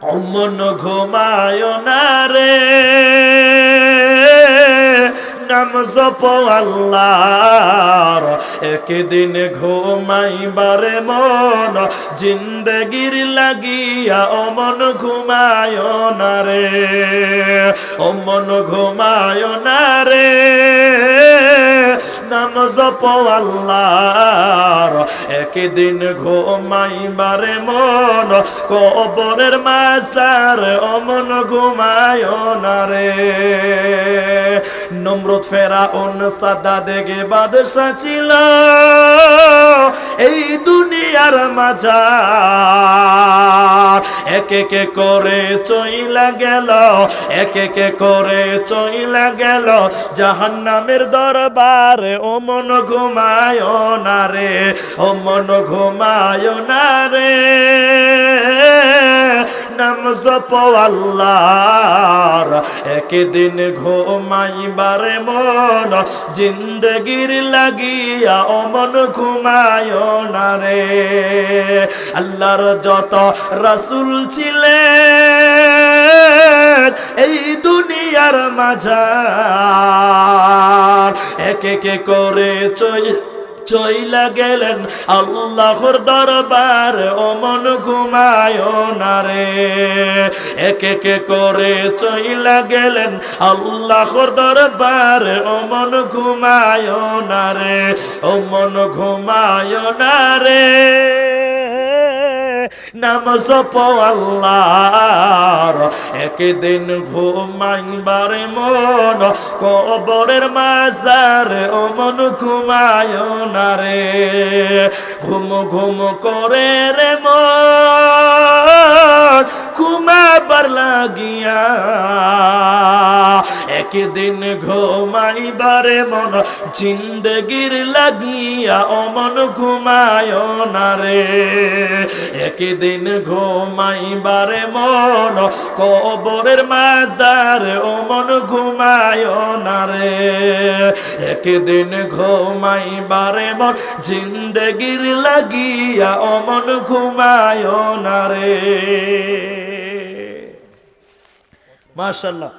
অমন ঘুমায় না রে, নাম জপ আল্লাহর। একদিন ঘুমাইবারে মন জিন্দেগির লাগিয়া অমন ঘুমায় না রে, অমন ঘুমায় না রে, নাম জপ আল্লাহর। একদিন ঘুমাইবারে মন কবরের মাঝার অমন ঘুমায় না রে। নমরুদ ফেরাউন সাদ্দাত দেখে বাদশা ছিল এই দুনিয়ার মাঝার। এক এক করে চইলা গেল, এক এক করে চইলা গেল জাহান্নামের দরবারে। ও মন ঘুমায় না রে, ও মন ঘুমায় না রে, নাম জপ আল্লাহর। একদিন ঘুমাইবারে মন জিন্দেগির লাগিয়া অমন ঘুমায় না রে। আল্লাহর যত রাসূল ছিলেন এই দুনিয়ার মাঝার, এক এক করে চইলা গেলেন আল্লাহর দরবার। অমন ঘুমায় না রে, এক এক করে চইলা গেলেন আল্লাহর দরবার। অমন ঘুমায় না রে, অমন ঘুমায় না রে, নাম জপ আল্লাহর। একদিন ঘুমাইবারে মন কবরের মাঝারে। অমন ঘুমায় না রে, ঘুম ঘুম করে রে মন ঘুমাবার লাগিয়া। একদিন ঘুমাইবারে মন জিন্দেগির লাগিয়া। অমন ঘুমায় না রে, একদিন ঘুমাইবারে মন কবরের মাঝারে। অমন ঘুমায় না রে, একদিন ঘুমাইবারে মন জিন্দেগির লাগিয়া। অমন ঘুমায় না রে। মাশাআল্লাহ।